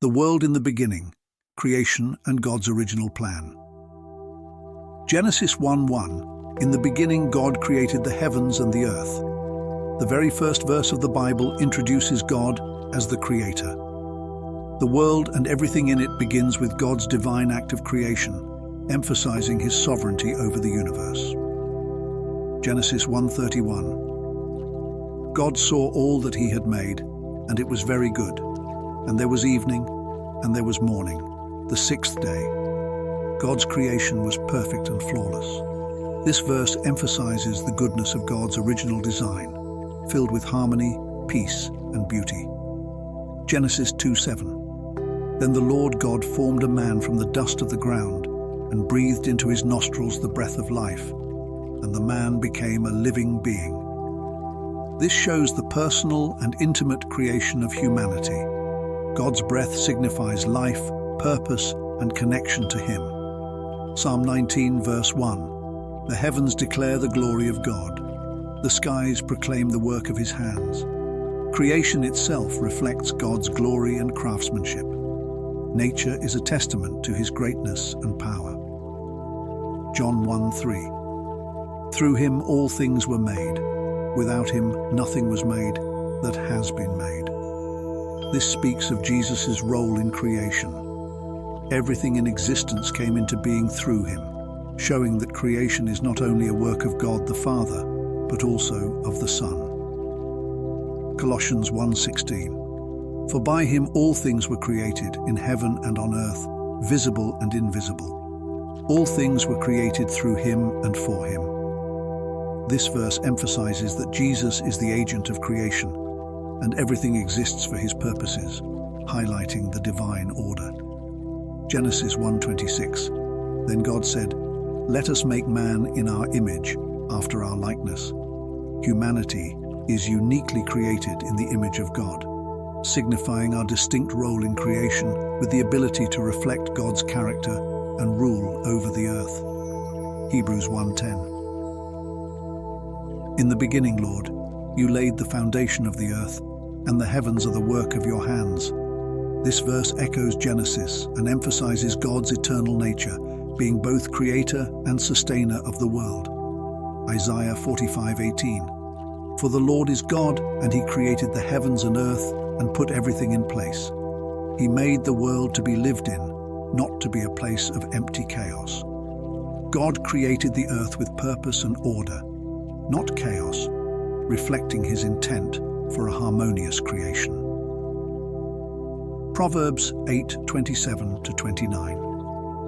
The world in the beginning, creation and God's original plan. Genesis 1:1, in the beginning God created the heavens and the earth. The very first verse of the Bible introduces God as the Creator. The world and everything in it begins with God's divine act of creation, emphasizing His sovereignty over the universe. Genesis 1:31. God saw all that He had made, and it was very good. And there was evening, and there was morning, the sixth day. God's creation was perfect and flawless. This verse emphasizes the goodness of God's original design, filled with harmony, peace, and beauty. Genesis 2:7. Then the Lord God formed a man from the dust of the ground, and breathed into his nostrils the breath of life, and the man became a living being. This shows the personal and intimate creation of humanity. God's breath signifies life, purpose, and connection to Him. Psalm 19, verse 1. The heavens declare the glory of God. The skies proclaim the work of His hands. Creation itself reflects God's glory and craftsmanship. Nature is a testament to His greatness and power. John 1:3. Through Him all things were made. Without Him nothing was made that has been made. This speaks of Jesus' role in creation. Everything in existence came into being through Him, showing that creation is not only a work of God the Father, but also of the Son. Colossians 1:16. For by Him all things were created, in heaven and on earth, visible and invisible. All things were created through Him and for Him. This verse emphasizes that Jesus is the agent of creation, and everything exists for His purposes, highlighting the divine order. Genesis 1:26. Then God said, "Let us make man in our image, after our likeness." Humanity is uniquely created in the image of God, signifying our distinct role in creation with the ability to reflect God's character and rule over the earth. Hebrews 1:10. In the beginning, Lord, You laid the foundation of the earth, and the heavens are the work of Your hands. This verse echoes Genesis and emphasizes God's eternal nature, being both creator and sustainer of the world. Isaiah 45:18. For the Lord is God, and He created the heavens and earth and put everything in place. He made the world to be lived in, not to be a place of empty chaos. God created the earth with purpose and order, not chaos, reflecting His intent for a harmonious creation. Proverbs 8:27-29.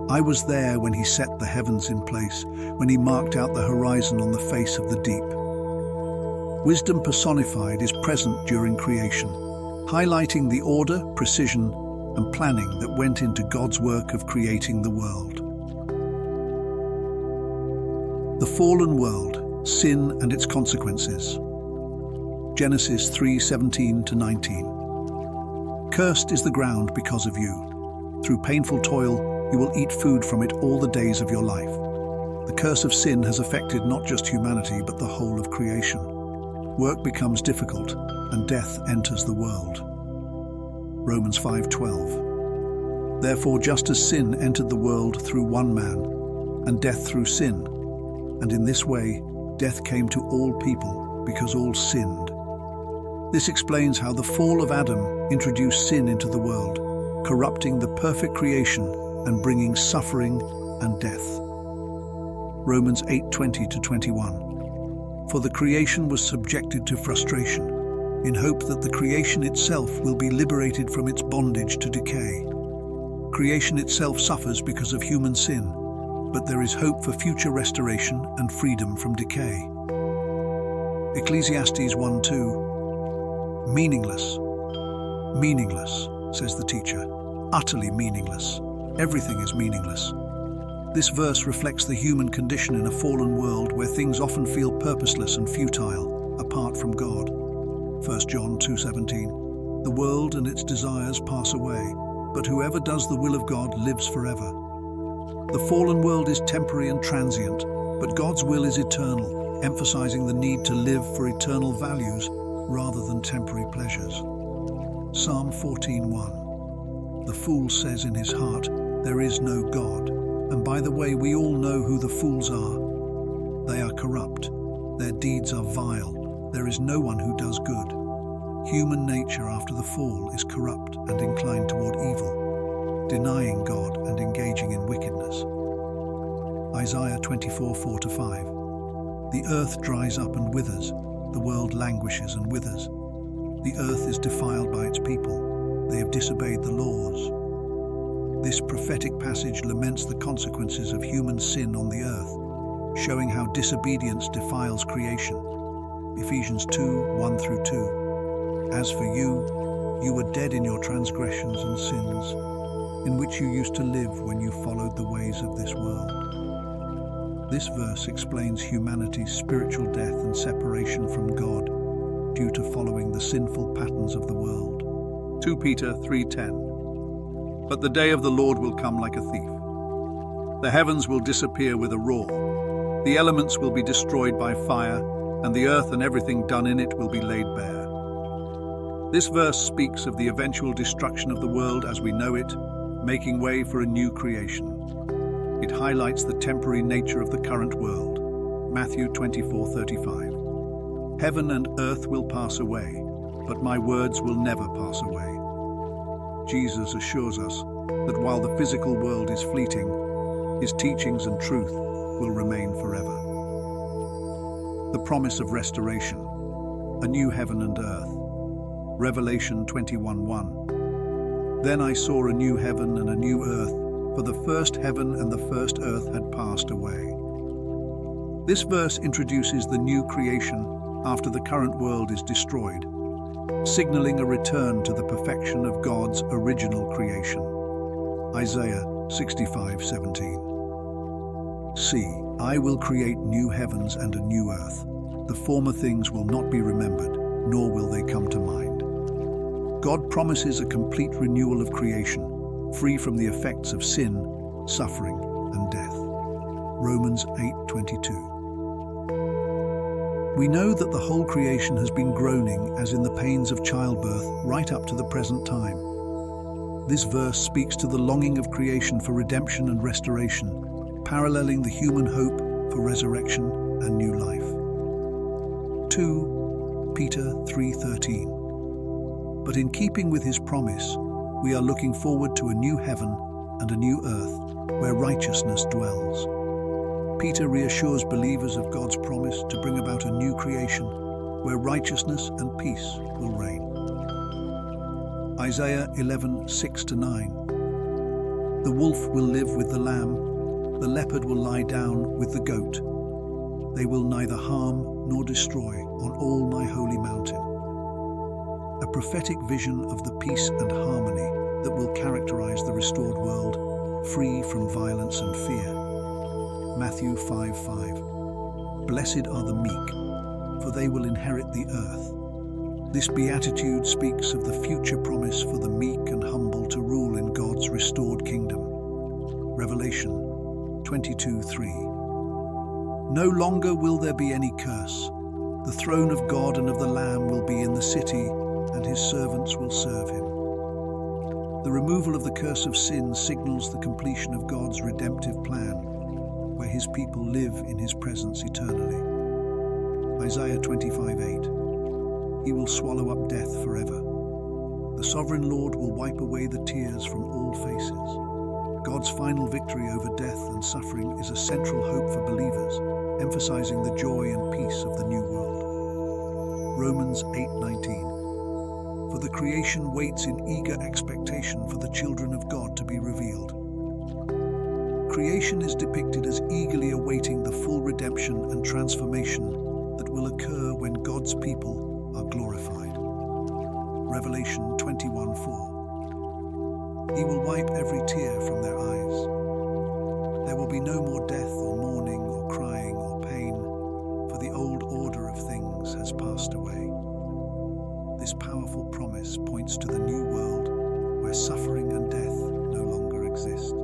I was there when He set the heavens in place, when He marked out the horizon on the face of the deep. Wisdom personified is present during creation, highlighting the order, precision, and planning that went into God's work of creating the world. The fallen world, sin and its consequences. Genesis 3:17-19. Cursed is the ground because of you. Through painful toil, you will eat food from it all the days of your life. The curse of sin has affected not just humanity, but the whole of creation. Work becomes difficult, and death enters the world. Romans 5:12. Therefore, just as sin entered the world through one man, and death through sin, and in this way, death came to all people because all sinned. This explains how the fall of Adam introduced sin into the world, corrupting the perfect creation and bringing suffering and death. Romans 8:20-21. For the creation was subjected to frustration, in hope that the creation itself will be liberated from its bondage to decay. Creation itself suffers because of human sin, but there is hope for future restoration and freedom from decay. Ecclesiastes 1:2. Meaningless. Meaningless, says the teacher. Utterly meaningless. Everything is meaningless. This verse reflects the human condition in a fallen world where things often feel purposeless and futile, apart from God. 1 John 2:17. The world and its desires pass away, but whoever does the will of God lives forever. The fallen world is temporary and transient, but God's will is eternal, emphasizing the need to live for eternal values rather than temporary pleasures. Psalm 14:1. The fool says in his heart, "There is no God." And by the way, we all know who the fools are. They are corrupt. Their deeds are vile. There is no one who does good. Human nature after the fall is corrupt and inclined toward evil, denying God and engaging in wickedness. Isaiah 24:4-5. The earth dries up and withers. The world languishes and withers. The earth is defiled by its people. They have disobeyed the laws. This prophetic passage laments the consequences of human sin on the earth, showing how disobedience defiles creation. Ephesians 2:1-2. As for you, you were dead in your transgressions and sins, in which you used to live when you followed the ways of this world. This verse explains humanity's spiritual death and separation from God due to following the sinful patterns of the world. 2 Peter 3:10. But the day of the Lord will come like a thief. The heavens will disappear with a roar. The elements will be destroyed by fire, and the earth and everything done in it will be laid bare. This verse speaks of the eventual destruction of the world as we know it, making way for a new creation. It highlights the temporary nature of the current world. Matthew 24:35. Heaven and earth will pass away, but my words will never pass away. Jesus assures us that while the physical world is fleeting, his teachings and truth will remain forever. The promise of restoration, a new heaven and earth. Revelation 21:1. Then I saw a new heaven and a new earth, for the first heaven and the first earth had passed away. This verse introduces the new creation after the current world is destroyed, signaling a return to the perfection of God's original creation. Isaiah 65:17. See, I will create new heavens and a new earth. The former things will not be remembered, nor will they come to mind. God promises a complete renewal of creation, free from the effects of sin, suffering, and death. Romans 8:22. We know that the whole creation has been groaning as in the pains of childbirth right up to the present time. This verse speaks to the longing of creation for redemption and restoration, paralleling the human hope for resurrection and new life. 2 Peter 3:13. But in keeping with his promise, we are looking forward to a new heaven and a new earth where righteousness dwells. Peter reassures believers of God's promise to bring about a new creation where righteousness and peace will reign. Isaiah 11:6-9. The wolf will live with the lamb, the leopard will lie down with the goat. They will neither harm nor destroy on all my holy mountain. A prophetic vision of the peace and harmony that will characterize the restored world, free from violence and fear. Matthew 5:5. Blessed are the meek, for they will inherit the earth. This beatitude speaks of the future promise for the meek and humble to rule in God's restored kingdom. Revelation 22:3. No longer will there be any curse. The throne of God and of the Lamb will be in the city, and his servants will serve him. The removal of the curse of sin signals the completion of God's redemptive plan, where his people live in his presence eternally. Isaiah 25:8. He will swallow up death forever. The sovereign Lord will wipe away the tears from all faces. God's final victory over death and suffering is a central hope for believers, emphasizing the joy and peace of the new world. Romans 8:19. For the creation waits in eager expectation for the children of God to be revealed. Creation is depicted as eagerly awaiting the full redemption and transformation that will occur when God's people are glorified. Revelation 21:4. He will wipe every tear from their eyes. There will be no more death or mourning or crying or pain, for the old order of things has passed away. This powerful promise points to the new world where suffering and death no longer exist.